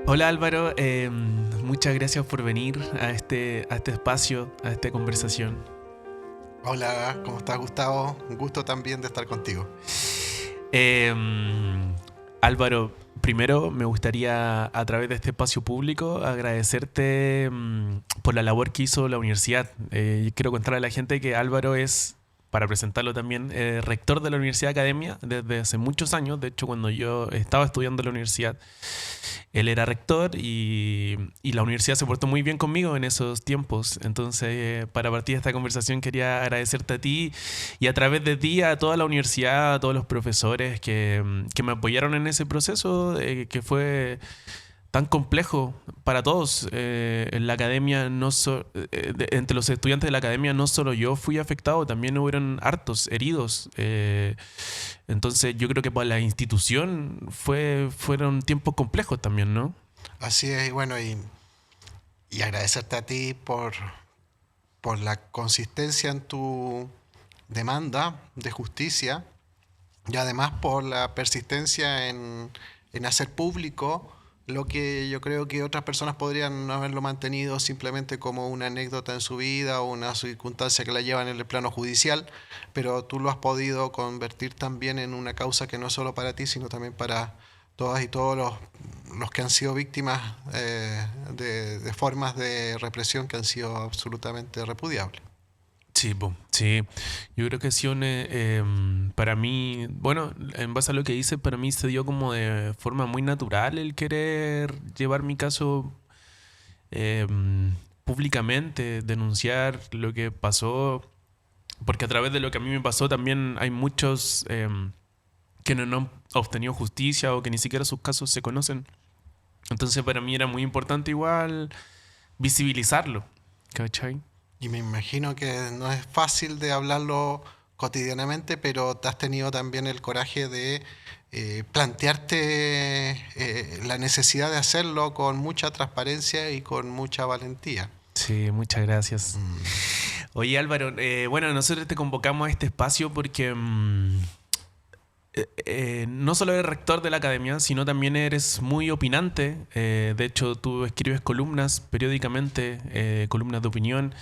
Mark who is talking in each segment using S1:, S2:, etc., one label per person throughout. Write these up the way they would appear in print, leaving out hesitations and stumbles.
S1: Hola Álvaro, muchas gracias por venir a este espacio, a esta conversación.
S2: Hola, ¿cómo estás, Gustavo? Un gusto también de estar contigo.
S1: Álvaro, primero me gustaría a través de este espacio público agradecerte por la labor que hizo la universidad. Quiero contarle a la gente que Álvaro es, para presentarlo también, rector de la Universidad Academia desde hace muchos años. De hecho, cuando yo estaba estudiando en la universidad, él era rector y la universidad se portó muy bien conmigo en esos tiempos. Entonces, para partir de esta conversación quería agradecerte a ti y a través de ti a toda la universidad, a todos los profesores que me apoyaron en ese proceso, que fue tan complejo para todos. En la academia, entre los estudiantes de la academia, no solo yo fui afectado, también hubieron hartos heridos. Entonces yo creo que para la institución fueron tiempos complejos también, ¿no?
S2: Así es, y bueno, y agradecerte a ti por la consistencia en tu demanda de justicia y además por la persistencia en hacer público lo que yo creo que otras personas podrían no haberlo mantenido simplemente como una anécdota en su vida o una circunstancia que la llevan en el plano judicial, pero tú lo has podido convertir también en una causa que no es solo para ti, sino también para todas y todos los que han sido víctimas de formas de represión que han sido absolutamente repudiables.
S1: Sí, po, sí. Yo creo que sí, para mí, bueno, en base a lo que dice, para mí se dio como de forma muy natural el querer llevar mi caso eh, públicamente, denunciar lo que pasó, porque a través de lo que a mí me pasó también hay muchos que no han obtenido justicia o que ni siquiera sus casos se conocen. Entonces para mí era muy importante igual visibilizarlo, ¿cachai?
S2: Y me imagino que no es fácil de hablarlo cotidianamente, pero te has tenido también el coraje de plantearte la necesidad de hacerlo con mucha transparencia y con mucha valentía.
S1: Sí, muchas gracias.
S2: Mm.
S1: Oye Álvaro, bueno, nosotros te convocamos a este espacio porque no solo eres rector de la academia, sino también eres muy opinante. De hecho, tú escribes columnas periódicamente, columnas de opinión.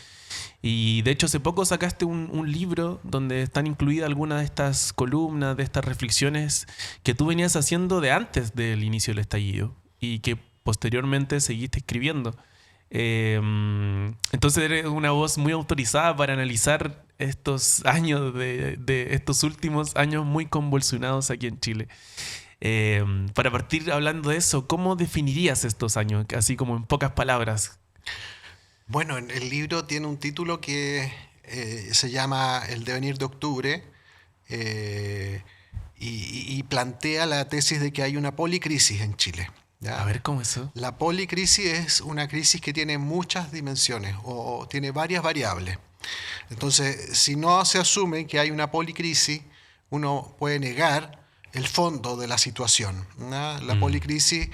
S1: Y de hecho, hace poco sacaste un libro donde están incluidas algunas de estas columnas, de estas reflexiones que tú venías haciendo de antes del inicio del estallido y que posteriormente seguiste escribiendo. Entonces eres una voz muy autorizada para analizar estos años de estos últimos años muy convulsionados aquí en Chile. Para partir hablando de eso, ¿cómo definirías estos años? Así como en pocas palabras.
S2: Bueno, el libro tiene un título que se llama El devenir de octubre eh, y plantea la tesis de que hay una policrisis en Chile.
S1: A
S2: ¿Ya?
S1: ver, ¿cómo eso?
S2: La policrisis es una crisis que tiene muchas dimensiones o tiene varias variables. Entonces, si no se asume que hay una policrisis, uno puede negar el fondo de la situación, ¿no? La
S1: Mm,
S2: policrisis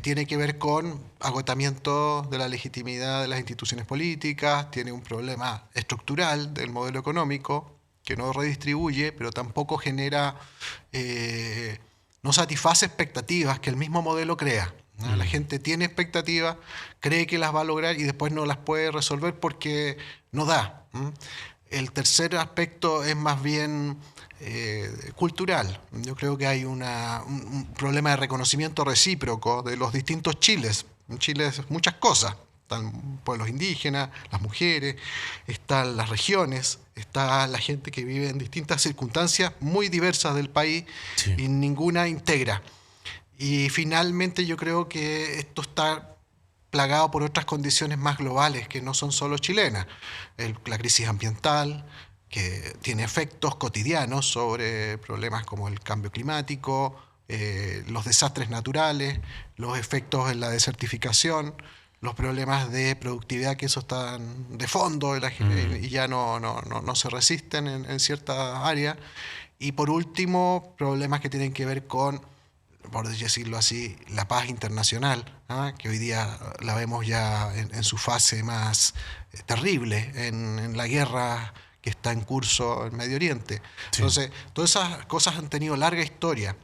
S2: tiene que ver con agotamiento de la legitimidad de las instituciones políticas, tiene un problema estructural del modelo económico que no redistribuye, pero tampoco genera, no satisface expectativas que el mismo modelo crea. ¿No? La
S1: mm,
S2: gente tiene expectativas, cree que las va a lograr y después no las puede resolver porque no da. ¿M? El tercer aspecto es más bien cultural. Yo creo que hay un problema de reconocimiento recíproco de los distintos Chiles. En Chile es muchas cosas. Están pueblos indígenas, las mujeres, están las regiones, está la gente que vive en distintas circunstancias muy diversas del país
S1: sí.
S2: y ninguna integra. Y finalmente yo creo que esto está plagado por otras condiciones más globales que no son solo chilenas. La crisis ambiental, que tiene efectos cotidianos sobre problemas como el cambio climático, los desastres naturales, los efectos en la desertificación, los problemas de productividad que eso están de fondo
S1: Mm,
S2: y ya no se resisten en ciertas áreas. Y por último, problemas que tienen que ver con, por decirlo así, la paz internacional, ¿ah? Que hoy día la vemos ya en su fase más terrible, en la guerra que está en curso en Medio Oriente.
S1: sí.
S2: Entonces, todas esas cosas han tenido larga historia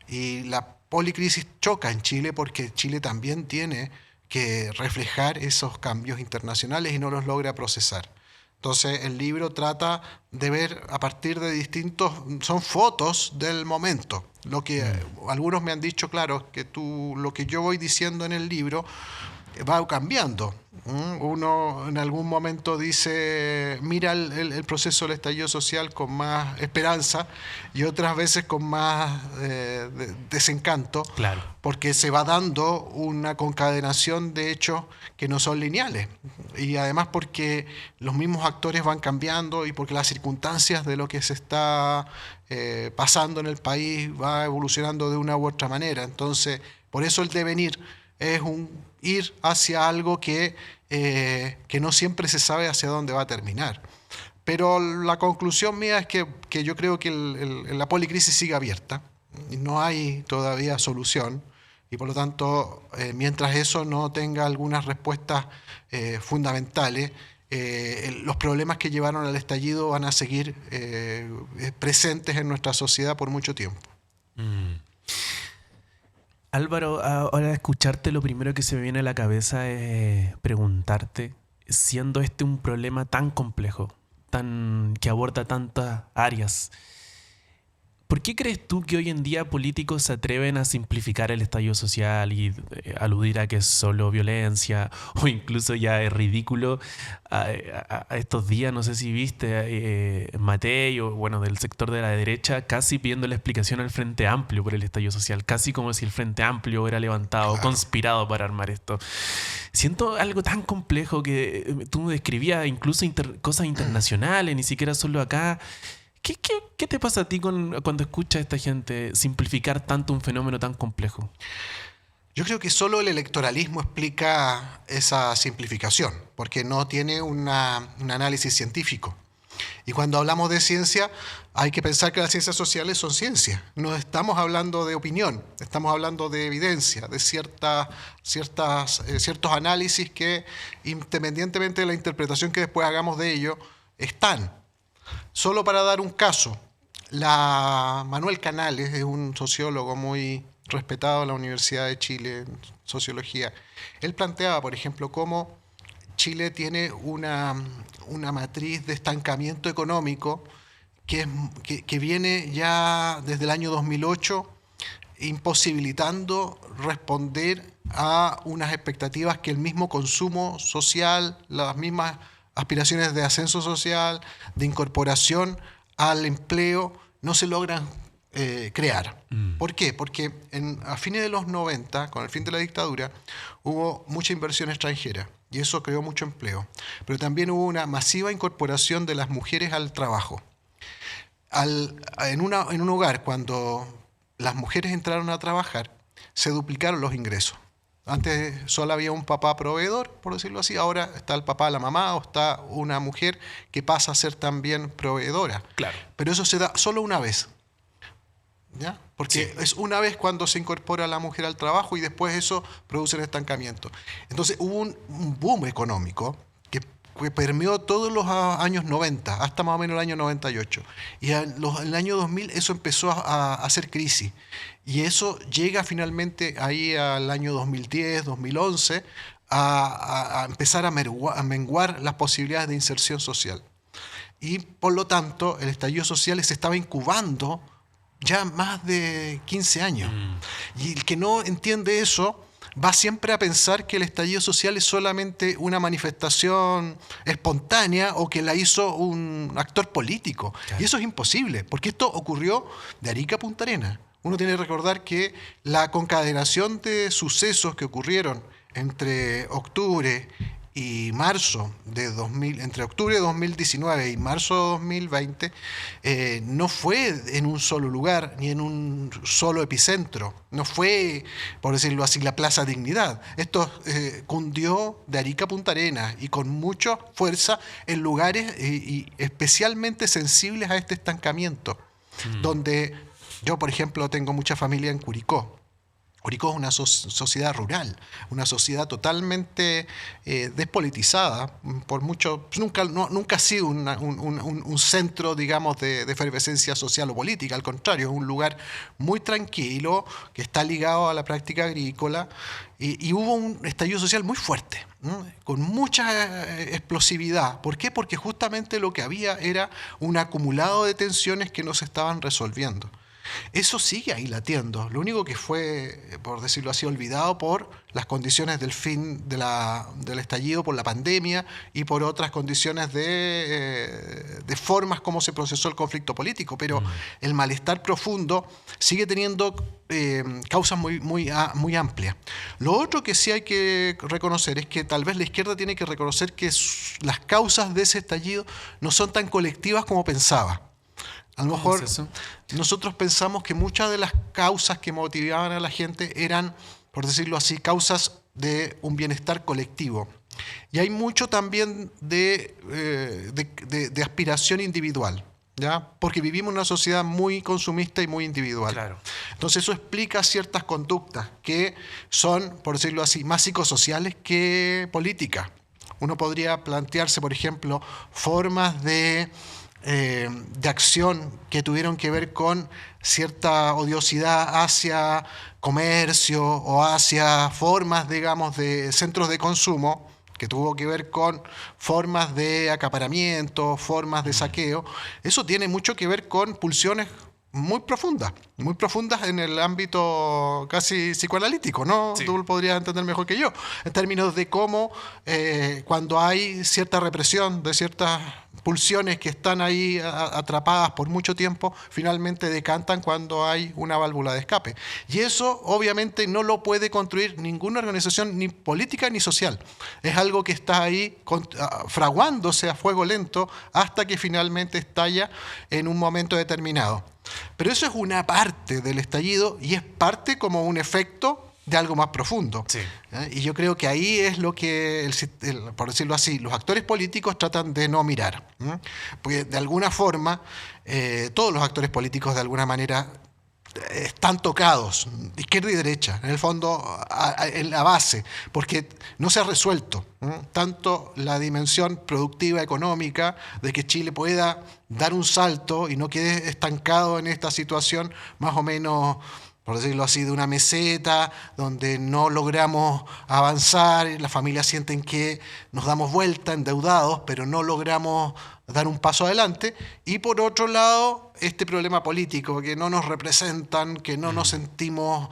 S2: y policrisis choca en Chile porque Chile también tiene que reflejar esos cambios internacionales y no los logra procesar. Entonces el libro trata de ver a partir de son fotos del momento. Lo que algunos me han dicho, claro, que lo que yo voy diciendo en el libro va cambiando. Uno en algún momento dice, mira el proceso del estallido social con más esperanza y otras veces con más desencanto,
S1: Claro.
S2: porque se va dando una concadenación de hechos que no son lineales. Y además porque los mismos actores van cambiando y porque las circunstancias de lo que se está pasando en el país va evolucionando de una u otra manera. Entonces, por eso el devenir es ir hacia algo que no siempre se sabe hacia dónde va a terminar. Pero la conclusión mía es que yo creo que la policrisis sigue abierta. No hay todavía solución. Y por lo tanto, mientras eso no tenga algunas respuestas fundamentales, los problemas que llevaron al estallido van a seguir presentes en nuestra sociedad por mucho tiempo.
S1: Álvaro, ahora de escucharte, lo primero que se me viene a la cabeza es preguntarte, siendo este un problema tan complejo, que aborda tantas áreas, ¿por qué crees tú que hoy en día políticos se atreven a simplificar el estallido social y aludir a que es solo violencia o incluso ya es ridículo a estos días? No sé si viste Matei o bueno, del sector de la derecha casi pidiendo la explicación al Frente Amplio por el estallido social, casi como si el Frente Amplio hubiera levantado,
S2: Claro,
S1: conspirado para armar esto. Siento algo tan complejo que tú describías incluso cosas internacionales, ni siquiera solo acá. ¿Qué te pasa a ti cuando escuchas a esta gente simplificar tanto un fenómeno tan complejo?
S2: Yo creo que solo el electoralismo explica esa simplificación, porque no tiene un análisis científico. Y cuando hablamos de ciencia, hay que pensar que las ciencias sociales son ciencia. No estamos hablando de opinión, estamos hablando de evidencia, de ciertos análisis que, independientemente de la interpretación que después hagamos de ello, están. Solo para dar un caso, Manuel Canales es un sociólogo muy respetado en la Universidad de Chile en sociología. Él planteaba, por ejemplo, cómo Chile tiene una matriz de estancamiento económico que viene ya desde el año 2008 imposibilitando responder a unas expectativas que el mismo consumo social, las mismas aspiraciones de ascenso social, de incorporación al empleo, no se logran crear. ¿Por qué? Porque a fines de los 90, con el fin de la dictadura, hubo mucha inversión extranjera y eso creó mucho empleo. Pero también hubo una masiva incorporación de las mujeres al trabajo. En un hogar, cuando las mujeres entraron a trabajar, se duplicaron los ingresos. Antes solo había un papá proveedor, por decirlo así. Ahora está el papá, la mamá, o está una mujer que pasa a ser también proveedora.
S1: Claro.
S2: Pero eso se da solo una vez. ¿Ya? Porque es una vez cuando se incorpora la mujer al trabajo y después eso produce un estancamiento. Entonces hubo un boom económico que permeó todos los años 90, hasta más o menos el año 98. Y en el año 2000 eso empezó a hacer crisis. Y eso llega finalmente ahí al año 2010, 2011, a empezar a menguar las posibilidades de inserción social. Y por lo tanto, el estallido social se estaba incubando ya más de 15 años. Y el que no entiende eso va siempre a pensar que el estallido social es solamente una manifestación espontánea o que la hizo un actor político. Claro. Y eso es imposible, porque esto ocurrió de Arica a Punta Arenas. Uno tiene que recordar que la concadenación de sucesos que ocurrieron entre octubre y marzo entre octubre de 2019 y marzo de 2020 no fue en un solo lugar ni en un solo epicentro. No fue, por decirlo así, la Plaza Dignidad. Esto cundió de Arica a Punta Arenas y con mucha fuerza en lugares y especialmente sensibles a este estancamiento, donde yo, por ejemplo, tengo mucha familia en Curicó. Curicó es una sociedad rural, una sociedad totalmente despolitizada, por mucho, nunca ha sido un centro, digamos, de efervescencia social o política, al contrario, es un lugar muy tranquilo, que está ligado a la práctica agrícola, y hubo un estallido social muy fuerte, ¿no? Con mucha explosividad. ¿Por qué? Porque justamente lo que había era un acumulado de tensiones que no se estaban resolviendo. Eso sigue ahí latiendo. Lo único que fue, por decirlo así, olvidado por las condiciones del fin del estallido, por la pandemia y por otras condiciones de formas como se procesó el conflicto político. Pero el malestar profundo sigue teniendo causas muy amplias. Lo otro que sí hay que reconocer es que tal vez la izquierda tiene que reconocer que las causas de ese estallido no son tan colectivas como pensaba. A lo mejor nosotros pensamos que muchas de las causas que motivaban a la gente eran, por decirlo así, causas de un bienestar colectivo. Y hay mucho también de aspiración individual, ¿ya? Porque vivimos en una sociedad muy consumista y muy individual.
S1: Claro.
S2: Entonces eso explica ciertas conductas que son, por decirlo así, más psicosociales que políticas. Uno podría plantearse, por ejemplo, formas de acción que tuvieron que ver con cierta odiosidad hacia comercio o hacia formas, digamos, de centros de consumo, que tuvo que ver con formas de acaparamiento, formas de saqueo. Eso tiene mucho que ver con pulsiones muy profundas en el ámbito casi psicoanalítico, ¿no? Sí. Tú lo podrías entender mejor que yo, en términos de cómo cuando hay cierta represión de ciertas pulsiones que están ahí atrapadas por mucho tiempo, finalmente decantan cuando hay una válvula de escape. Y eso obviamente no lo puede construir ninguna organización ni política ni social. Es algo que está ahí fraguándose a fuego lento hasta que finalmente estalla en un momento determinado. Pero eso es una parte del estallido y es parte como un efecto de algo más profundo. Sí. Y yo creo que ahí es lo que, por decirlo así, los actores políticos tratan de no mirar. Porque de alguna forma, todos los actores políticos de alguna manera están tocados, izquierda y derecha, en el fondo, en la base, porque no se ha resuelto tanto la dimensión productiva económica de que Chile pueda dar un salto y no quede estancado en esta situación más o menos, por decirlo así, de una meseta donde no logramos avanzar, las familias sienten que nos damos vuelta endeudados, pero no logramos dar un paso adelante, y por otro lado, este problema político, que no nos representan, que no nos sentimos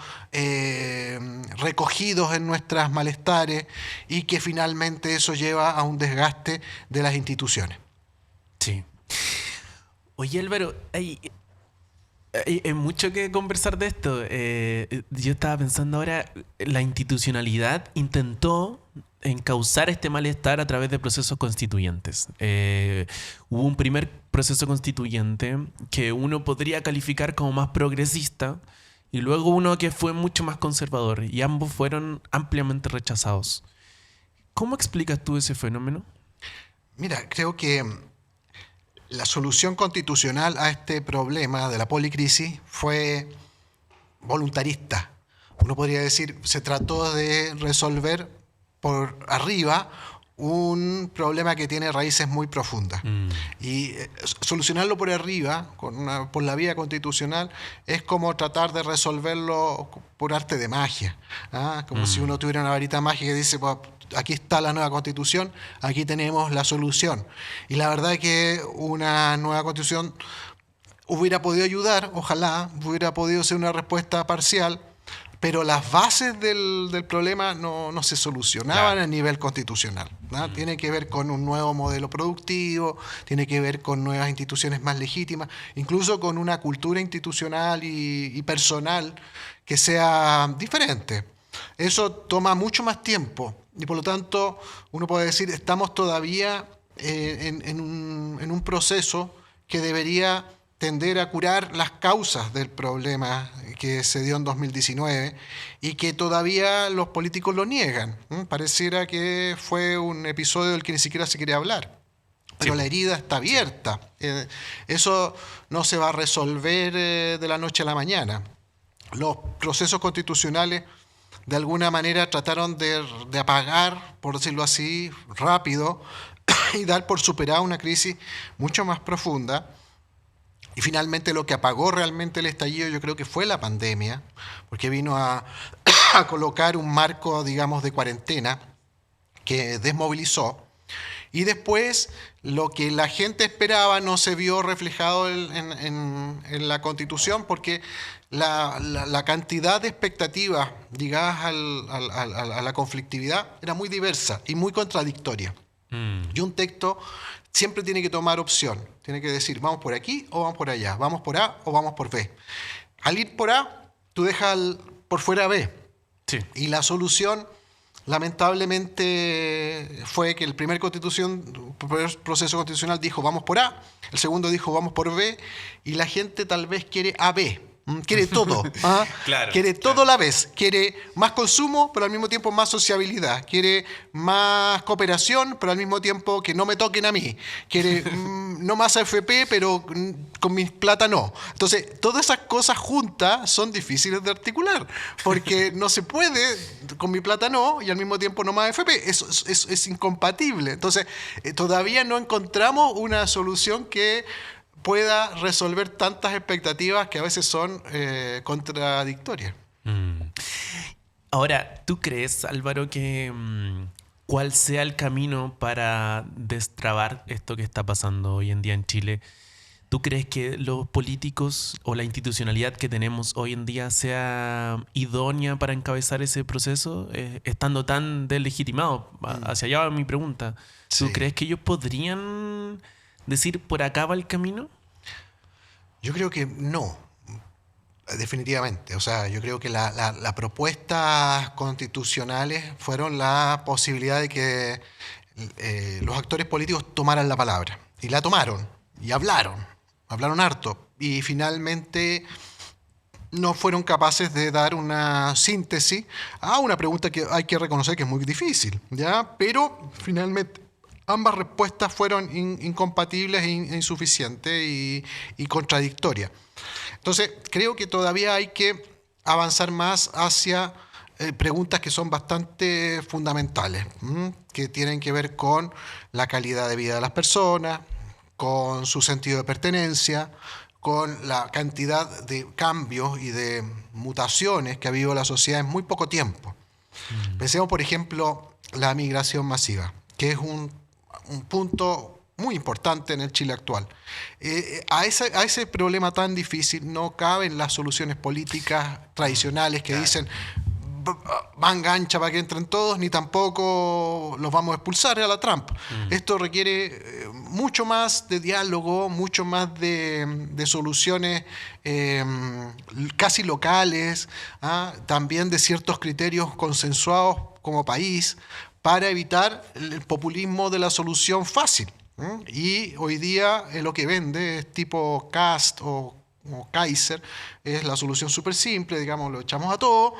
S2: recogidos en nuestros malestares, y que finalmente eso lleva a un desgaste de las instituciones.
S1: Sí. Oye, Álvaro, hay mucho que conversar de esto. Yo estaba pensando ahora, la institucionalidad intentó encauzar este malestar a través de procesos constituyentes. Hubo un primer proceso constituyente que uno podría calificar como más progresista y luego uno que fue mucho más conservador, y ambos fueron ampliamente rechazados. ¿Cómo explicas tú ese fenómeno?
S2: Mira, creo que la solución constitucional a este problema de la policrisis fue voluntarista. Uno podría decir, se trató de resolver por arriba un problema que tiene raíces muy profundas. Y solucionarlo por arriba, por la vía constitucional, es como tratar de resolverlo por arte de magia. Como si uno tuviera una varita mágica que dice, pues, aquí está la nueva constitución, aquí tenemos la solución. Y la verdad es que una nueva constitución hubiera podido ayudar, ojalá, hubiera podido ser una respuesta parcial, pero las bases del problema no se solucionaban a nivel constitucional, ¿no? Tiene que ver con un nuevo modelo productivo, tiene que ver con nuevas instituciones más legítimas, incluso con una cultura institucional y personal que sea diferente. Eso toma mucho más tiempo y por lo tanto uno puede decir estamos todavía en un proceso que debería tender a curar las causas del problema que se dio en 2019 y que todavía los políticos lo niegan. Pareciera que fue un episodio del que ni siquiera se quiere hablar. Pero sí, la herida está abierta. Eso no se va a resolver de la noche a la mañana. los procesos constitucionales de alguna manera trataron de apagar, por decirlo así, rápido y dar por superada una crisis mucho más profunda. Y finalmente lo que apagó realmente el estallido yo creo que fue la pandemia, porque vino a colocar un marco, digamos, de cuarentena que desmovilizó. Y después lo que la gente esperaba no se vio reflejado en la Constitución porque la cantidad de expectativas ligadas a la conflictividad era muy diversa y muy contradictoria. Y un texto siempre tiene que tomar opción, tiene que decir vamos por aquí o vamos por allá, vamos por A o vamos por B. Al ir por A, tú dejas por fuera B.
S1: Sí.
S2: Y la solución, lamentablemente, fue que el primer proceso constitucional dijo vamos por A, el segundo dijo vamos por B, y la gente tal vez quiere AB. Quiere todo, ¿ah?
S1: Claro,
S2: Quiere todo a la vez. Quiere más consumo, pero al mismo tiempo más sociabilidad. Quiere más cooperación, pero al mismo tiempo que no me toquen a mí. Quiere no más AFP, pero con mis plata no. Entonces, todas esas cosas juntas son difíciles de articular, porque no se puede, con mi plata no, y al mismo tiempo no más AFP. Eso es incompatible. Entonces, todavía no encontramos una solución que pueda resolver tantas expectativas que a veces son contradictorias.
S1: Ahora, ¿tú crees, Álvaro, que cuál sea el camino para destrabar esto que está pasando hoy en día en Chile? ¿Tú crees que los políticos o la institucionalidad que tenemos hoy en día sea idónea para encabezar ese proceso, estando tan deslegitimados? Hacia allá va mi pregunta. ¿Tú
S2: Sí.
S1: crees que ellos podrían decir por acá va el camino?
S2: Yo creo que no, definitivamente. O sea, yo creo que las propuestas constitucionales fueron la posibilidad de que los actores políticos tomaran la palabra. Y la tomaron, y hablaron harto. Y finalmente no fueron capaces de dar una síntesis a una pregunta que hay que reconocer que es muy difícil, ¿ya? Pero finalmente ambas respuestas fueron incompatibles e insuficientes y contradictorias. Entonces, creo que todavía hay que avanzar más hacia preguntas que son bastante fundamentales, que tienen que ver con la calidad de vida de las personas, con su sentido de pertenencia, con la cantidad de cambios y de mutaciones que ha habido la sociedad en muy poco tiempo. Pensemos, por ejemplo, la migración masiva, que es un punto muy importante en el Chile actual. A ese problema tan difícil no caben las soluciones políticas tradicionales que dicen manga ancha para que entren todos, ni tampoco los vamos a expulsar a la Trump. Esto requiere mucho más de diálogo, mucho más de soluciones casi locales, también de ciertos criterios consensuados como país, para evitar el populismo de la solución fácil. Y hoy día lo que vende es tipo Cast o Kaiser, es la solución súper simple, digamos, lo echamos a todo,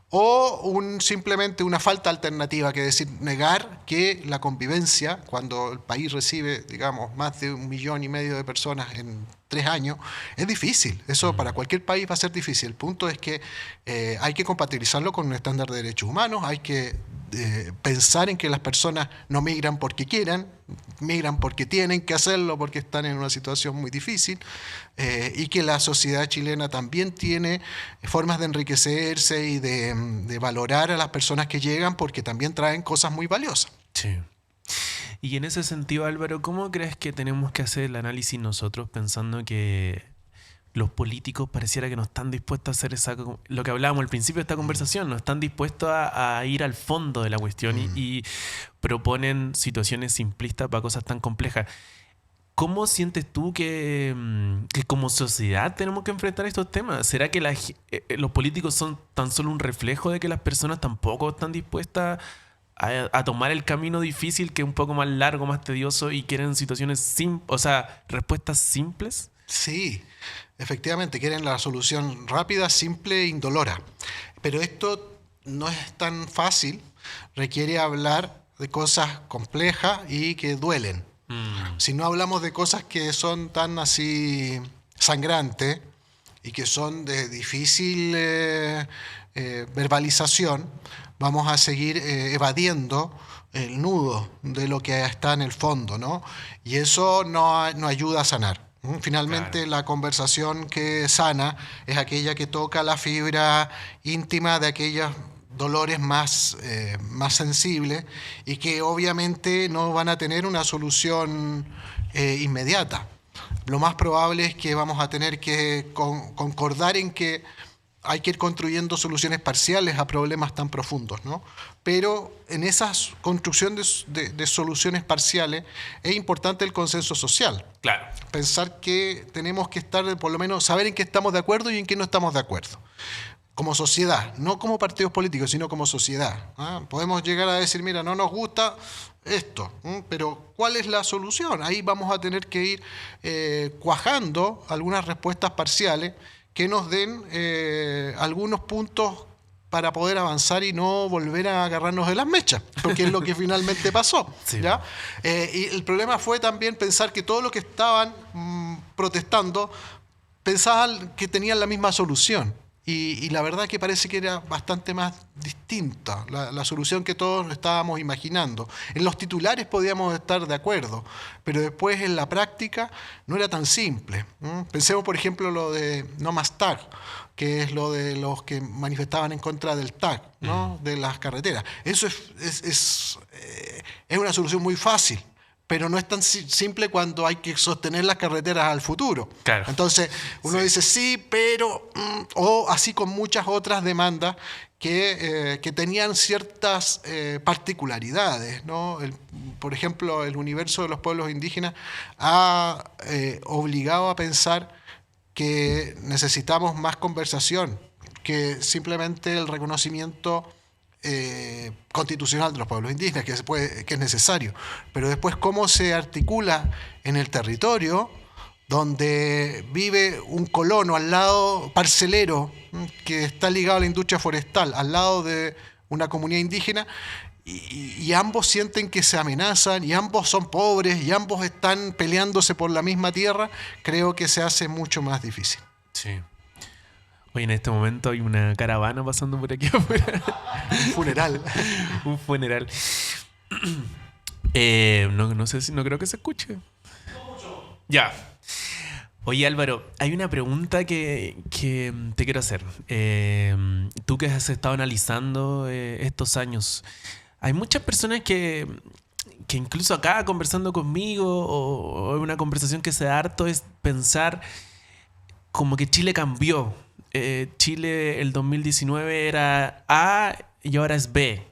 S2: o simplemente una falta alternativa, que es decir, negar que la convivencia, cuando el país recibe, digamos, más de 1,5 millones de personas en 3 años, es difícil. Eso para cualquier país va a ser difícil. El punto es que hay que compatibilizarlo con un estándar de derechos humanos, hay que pensar en que las personas no migran porque quieran, migran porque tienen que hacerlo, porque están en una situación muy difícil, y que la sociedad chilena también tiene formas de enriquecerse y de valorar a las personas que llegan, porque también traen cosas muy valiosas.
S1: Sí. Y en ese sentido, Álvaro, ¿cómo crees que tenemos que hacer el análisis nosotros pensando que los políticos pareciera que no están dispuestos a hacer lo que hablábamos al principio de esta conversación, no están dispuestos a ir al fondo de la cuestión y proponen situaciones simplistas para cosas tan complejas? ¿Cómo sientes tú que como sociedad tenemos que enfrentar estos temas? ¿Será que los políticos son tan solo un reflejo de que las personas tampoco están dispuestas a tomar el camino difícil, que es un poco más largo, más tedioso, y quieren situaciones respuestas simples?
S2: Sí, efectivamente, quieren la solución rápida, simple e indolora. Pero esto no es tan fácil, requiere hablar de cosas complejas y que duelen. Si no hablamos de cosas que son tan así sangrantes y que son de difícil verbalización, vamos a seguir evadiendo el nudo de lo que está en el fondo, ¿no? Y eso no ayuda a sanar. Finalmente,
S1: Claro.
S2: la conversación que sana es aquella que toca la fibra íntima de aquellos dolores más sensibles y que obviamente no van a tener una solución inmediata. Lo más probable es que vamos a tener que concordar en que hay que ir construyendo soluciones parciales a problemas tan profundos, ¿no? Pero en esa construcción de soluciones parciales es importante el consenso social.
S1: Claro.
S2: Pensar que tenemos que estar, por lo menos, saber en qué estamos de acuerdo y en qué no estamos de acuerdo. Como sociedad, no como partidos políticos, sino como sociedad. Podemos llegar a decir, mira, no nos gusta esto, pero ¿cuál es la solución? Ahí vamos a tener que ir cuajando algunas respuestas parciales que nos den algunos puntos para poder avanzar y no volver a agarrarnos de las mechas, porque es lo que finalmente pasó.
S1: Sí.
S2: ¿Ya? Y el problema fue también pensar que todos los que estaban protestando pensaban que tenían la misma solución. Y la verdad que parece que era bastante más distinta la solución que todos estábamos imaginando. En los titulares podíamos estar de acuerdo, pero después en la práctica no era tan simple. Pensemos, por ejemplo, lo de No Más TAG, que es lo de los que manifestaban en contra del TAG, ¿no? De las carreteras. Eso es una solución muy fácil, pero no es tan simple cuando hay que sostener las carreteras al futuro.
S1: Claro.
S2: Entonces uno dice sí, pero... o así con muchas otras demandas que tenían ciertas particularidades, ¿no? Por ejemplo, el universo de los pueblos indígenas ha obligado a pensar que necesitamos más conversación que simplemente el reconocimiento constitucional de los pueblos indígenas, que es necesario, pero después cómo se articula en el territorio donde vive un colono al lado, parcelero, que está ligado a la industria forestal, al lado de una comunidad indígena, y ambos sienten que se amenazan, y ambos son pobres, y ambos están peleándose por la misma tierra, creo que se hace mucho más difícil.
S1: Sí. Hoy en este momento hay una caravana pasando por aquí afuera.
S2: Un funeral.
S1: Un funeral. No sé si, no creo que se escuche. Ya. Oye Álvaro, hay una pregunta que te quiero hacer. Tú que has estado analizando estos años, hay muchas personas que incluso acá conversando conmigo o en una conversación que se da harto es pensar como que Chile cambió. Chile el 2019 era A y ahora es B.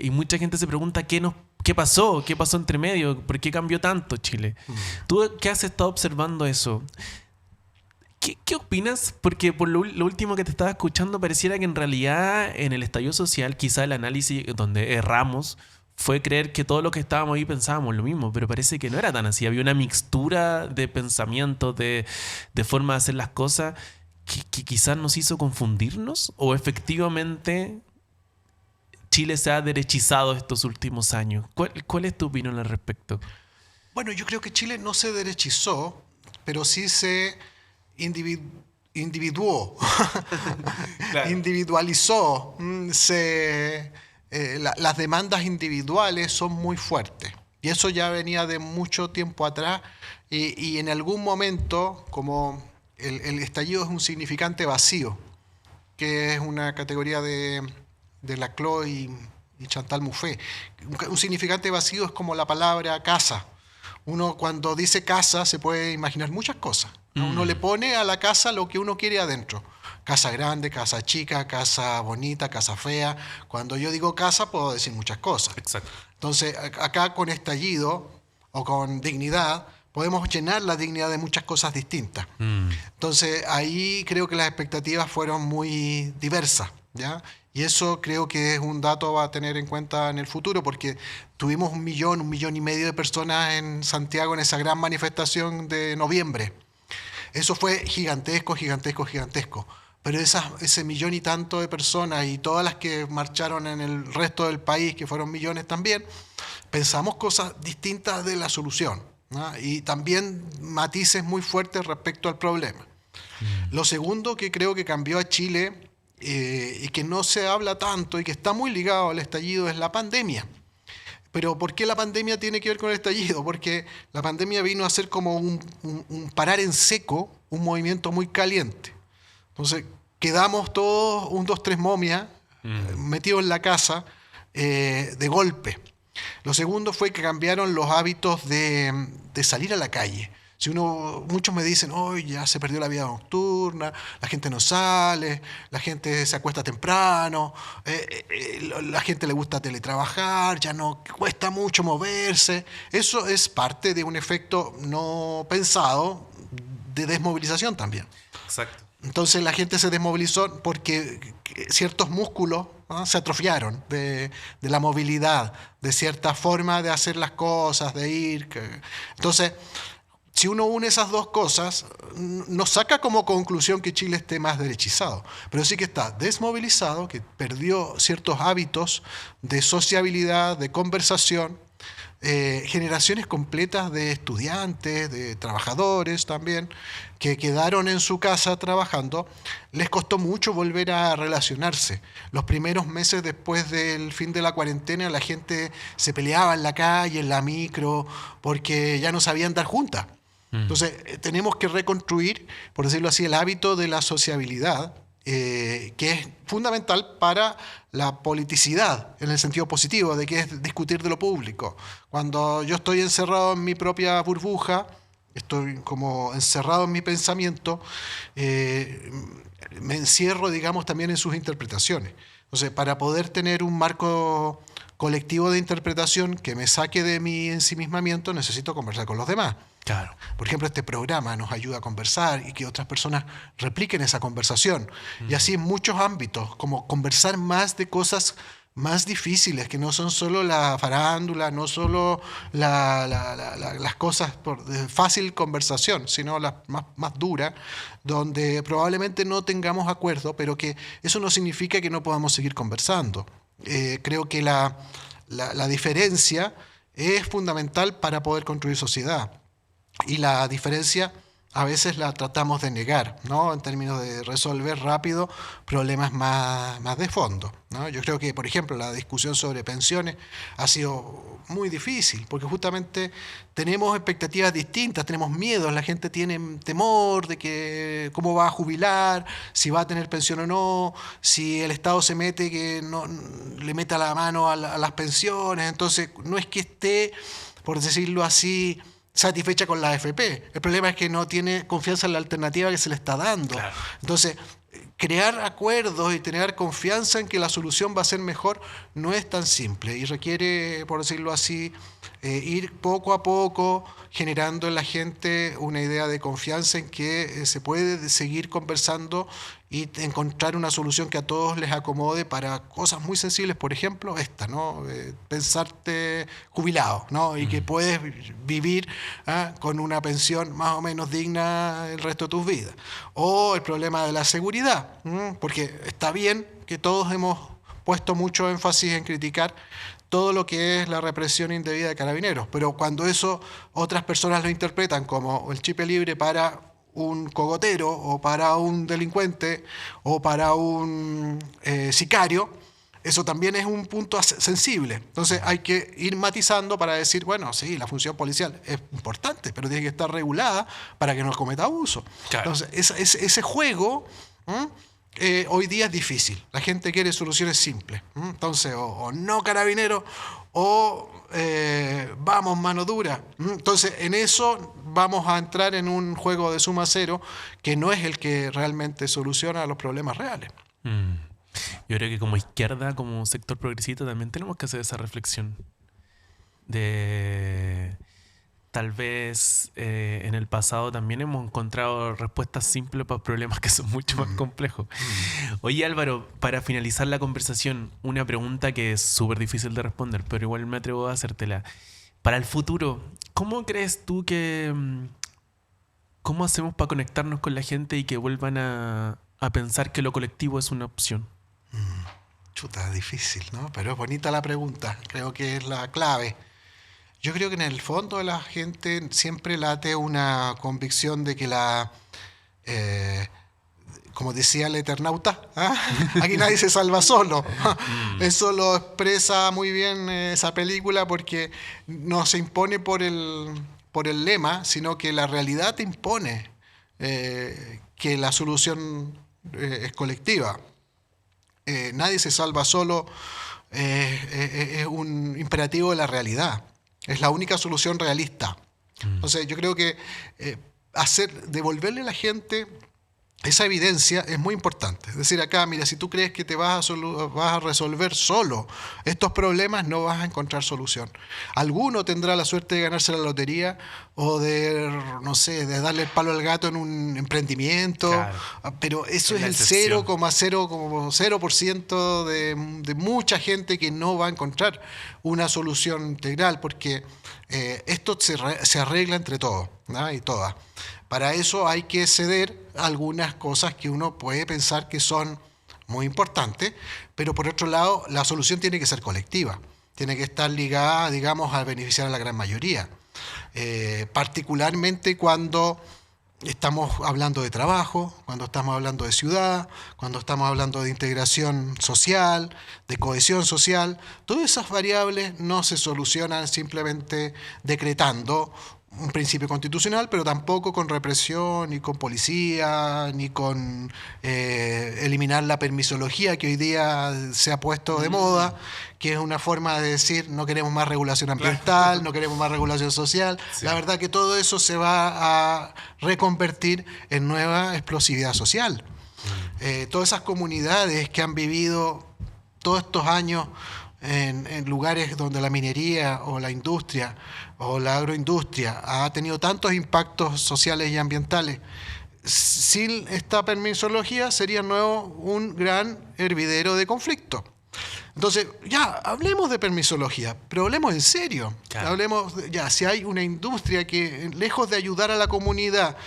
S1: Y mucha gente se pregunta qué pasó entre medio, por qué cambió tanto Chile. Tú que has estado observando eso, ¿qué opinas? Porque por lo último que te estaba escuchando pareciera que en realidad en el estallido social quizá el análisis donde erramos fue creer que todos los que estábamos ahí pensábamos lo mismo, pero parece que no era tan así. Había una mixtura de pensamientos, de forma de hacer las cosas que quizás nos hizo confundirnos, o efectivamente Chile se ha derechizado estos últimos años. ¿Cuál es tu opinión al respecto?
S2: Bueno, yo creo que Chile no se derechizó, pero sí se individuó,
S1: Claro.
S2: individualizó. Las demandas individuales son muy fuertes. Y eso ya venía de mucho tiempo atrás. Y en algún momento, como el estallido es un significante vacío, que es una categoría de Laclau y Chantal Mouffe. Un significante vacío es como la palabra casa. Uno cuando dice casa se puede imaginar muchas cosas, ¿no? Uno le pone a la casa lo que uno quiere adentro. Casa grande, casa chica, casa bonita, casa fea. Cuando yo digo casa puedo decir muchas cosas.
S1: Exacto.
S2: Entonces acá con estallido o con dignidad podemos llenar la dignidad de muchas cosas distintas. Entonces ahí creo que las expectativas fueron muy diversas, ¿ya? Y eso creo que es un dato a tener en cuenta en el futuro, porque tuvimos 1,5 millones de personas en Santiago en esa gran manifestación de noviembre. Eso fue gigantesco, gigantesco, gigantesco. Pero ese millón y tanto de personas y todas las que marcharon en el resto del país, que fueron millones también, pensamos cosas distintas de la solución, ¿no? Y también matices muy fuertes respecto al problema. Lo segundo que creo que cambió a Chile y que no se habla tanto y que está muy ligado al estallido es la pandemia. Pero ¿por qué la pandemia tiene que ver con el estallido? Porque la pandemia vino a ser como un parar en seco, un movimiento muy caliente. Entonces quedamos todos, un, dos, tres momias, metidos en la casa de golpe. Lo segundo fue que cambiaron los hábitos de salir a la calle. Si muchos me dicen, hoy ya se perdió la vida nocturna, la gente no sale, la gente se acuesta temprano, la gente le gusta teletrabajar, ya no cuesta mucho moverse. Eso es parte de un efecto no pensado de desmovilización también.
S1: Exacto.
S2: Entonces la gente se desmovilizó porque ciertos músculos, ¿no?, se atrofiaron de la movilidad, de cierta forma de hacer las cosas, de ir. Entonces, si uno une esas dos cosas, no saca como conclusión que Chile esté más derechizado, pero sí que está desmovilizado, que perdió ciertos hábitos de sociabilidad, de conversación, generaciones completas de estudiantes, de trabajadores también, que quedaron en su casa trabajando. Les costó mucho volver a relacionarse. Los primeros meses después del fin de la cuarentena, la gente se peleaba en la calle, en la micro, porque ya no sabían dar juntas. Entonces, tenemos que reconstruir, por decirlo así, el hábito de la sociabilidad, que es fundamental para la politicidad, en el sentido positivo, de que es discutir de lo público. Cuando yo estoy encerrado en mi propia burbuja, estoy como encerrado en mi pensamiento, me encierro, digamos, también en sus interpretaciones. Entonces, para poder tener un marco colectivo de interpretación que me saque de mi ensimismamiento, necesito conversar con los demás.
S1: Claro.
S2: Por ejemplo, este programa nos ayuda a conversar y que otras personas repliquen esa conversación. Y así en muchos ámbitos, como conversar más de cosas más difíciles, que no son solo la farándula, no solo las cosas de fácil conversación, sino las más duras, donde probablemente no tengamos acuerdo, pero que eso no significa que no podamos seguir conversando. Creo que la diferencia es fundamental para poder construir sociedad. Y la diferencia a veces la tratamos de negar, ¿no?, en términos de resolver rápido problemas más de fondo, ¿no? Yo creo que, por ejemplo, la discusión sobre pensiones ha sido muy difícil, porque justamente tenemos expectativas distintas, tenemos miedos, la gente tiene temor de que cómo va a jubilar, si va a tener pensión o no, si el Estado se mete, que no le meta la mano a las pensiones. Entonces, no es que esté, por decirlo así, satisfecha con la AFP. El problema es que no tiene confianza en la alternativa que se le está dando.
S1: Claro.
S2: Entonces, crear acuerdos y tener confianza en que la solución va a ser mejor no es tan simple y requiere, por decirlo así, ir poco a poco generando en la gente una idea de confianza en que se puede seguir conversando y encontrar una solución que a todos les acomode para cosas muy sensibles, por ejemplo, esta, ¿no? Pensarte jubilado, ¿no? Y que puedes vivir con una pensión más o menos digna el resto de tus vidas. O el problema de la seguridad, porque está bien que todos hemos puesto mucho énfasis en criticar todo lo que es la represión indebida de carabineros, pero cuando eso otras personas lo interpretan como el chip libre para un cogotero o para un delincuente o para un sicario, eso también es un punto sensible. Entonces hay que ir matizando para decir, bueno, sí, la función policial es importante, pero tiene que estar regulada para que no cometa abuso.
S1: Claro.
S2: Entonces ese juego hoy día es difícil. La gente quiere soluciones simples. Entonces, o no carabineros o vamos mano dura. Entonces, en eso vamos a entrar en un juego de suma cero que no es el que realmente soluciona los problemas reales.
S1: Yo creo que como izquierda, como sector progresista, también tenemos que hacer esa reflexión de tal vez en el pasado también hemos encontrado respuestas simples para problemas que son mucho más complejos. Oye, Álvaro, para finalizar la conversación, una pregunta que es súper difícil de responder, pero igual me atrevo a hacértela. Para el futuro, ¿cómo crees tú que... ¿Cómo hacemos para conectarnos con la gente y que vuelvan a pensar que lo colectivo es una opción?
S2: Chuta, difícil, ¿no? Pero es bonita la pregunta. Creo que es la clave. Yo creo que en el fondo de la gente siempre late una convicción de que como decía el Eternauta, ¿ah? Aquí nadie se salva solo. Eso lo expresa muy bien esa película, porque no se impone por el lema, sino que la realidad te impone que la solución es colectiva. Nadie se salva solo, es un imperativo de la realidad. Es la única solución realista. Entonces yo creo que devolverle a la gente esa evidencia es muy importante. Es decir, acá, mira, si tú crees que te vas a resolver solo estos problemas, no vas a encontrar solución. Alguno tendrá la suerte de ganarse la lotería o de, no sé, de darle el palo al gato en un emprendimiento, claro, pero eso es el 0,0% de mucha gente que no va a encontrar una solución integral, porque esto se arregla entre todos, ¿no? Y todas. Para eso hay que ceder algunas cosas que uno puede pensar que son muy importantes, pero por otro lado, la solución tiene que ser colectiva, tiene que estar ligada, digamos, a beneficiar a la gran mayoría. Particularmente cuando estamos hablando de trabajo, cuando estamos hablando de ciudad, cuando estamos hablando de integración social, de cohesión social. Todas esas variables no se solucionan simplemente decretando un principio constitucional, pero tampoco con represión, ni con policía, ni con eliminar la permisología que hoy día se ha puesto de moda, que es una forma de decir no queremos más regulación ambiental, no queremos más regulación social. Sí. La verdad que todo eso se va a reconvertir en nueva explosividad social. Todas esas comunidades que han vivido todos estos años en lugares donde la minería o la industria o la agroindustria ha tenido tantos impactos sociales y ambientales, sin esta permisología sería nuevo un gran hervidero de conflicto. Entonces, ya, hablemos de permisología, pero hablemos en serio. Claro. Hablemos, ya, si hay una industria que, lejos de ayudar a la comunidad,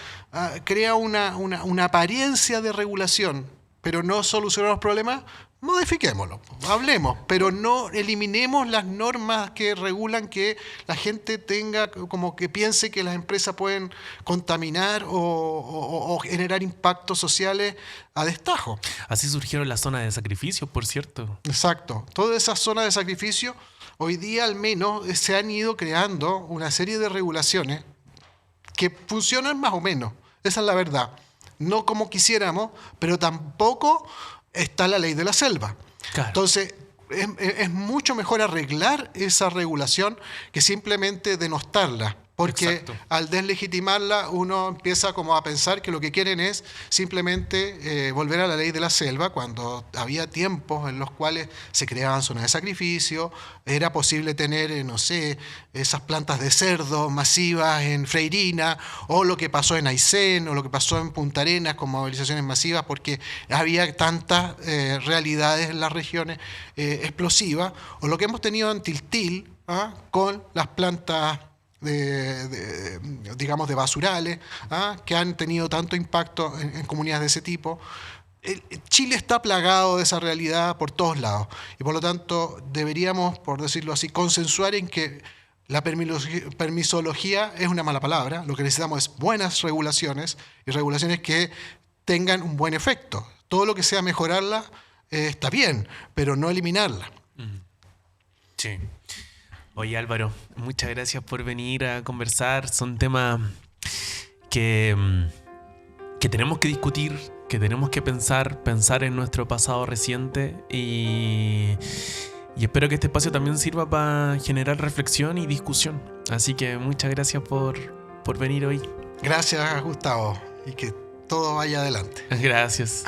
S2: crea una apariencia de regulación, pero no soluciona los problemas, modifiquémoslo, hablemos, pero no eliminemos las normas que regulan que la gente tenga, como que piense que las empresas pueden contaminar o generar impactos sociales a destajo.
S1: Así surgieron las zonas de sacrificio, por cierto.
S2: Exacto. Todas esas zonas de sacrificio, hoy día al menos se han ido creando una serie de regulaciones que funcionan más o menos. Esa es la verdad. No como quisiéramos, pero tampoco está la ley de la selva. Claro. Entonces, es mucho mejor arreglar esa regulación que simplemente denostarla. Porque exacto, al deslegitimarla uno empieza como a pensar que lo que quieren es simplemente volver a la ley de la selva, cuando había tiempos en los cuales se creaban zonas de sacrificio, era posible tener, no sé, esas plantas de cerdo masivas en Freirina, o lo que pasó en Aysén, o lo que pasó en Punta Arenas con movilizaciones masivas, porque había tantas realidades en las regiones explosivas, o lo que hemos tenido en Tiltil, con las plantas digamos, de basurales, que han tenido tanto impacto en comunidades de ese tipo. Chile está plagado de esa realidad por todos lados, y por lo tanto deberíamos, por decirlo así, consensuar en que la permisología es una mala palabra. Lo que necesitamos es buenas regulaciones, y regulaciones que tengan un buen efecto. Todo lo que sea mejorarla está bien, pero no eliminarla.
S1: Sí. Oye, Álvaro, muchas gracias por venir a conversar. Son temas que tenemos que discutir, que tenemos que pensar en nuestro pasado reciente, y espero que este espacio también sirva para generar reflexión y discusión. Así que muchas gracias por venir hoy.
S2: Gracias, Gustavo, y que todo vaya adelante.
S1: Gracias.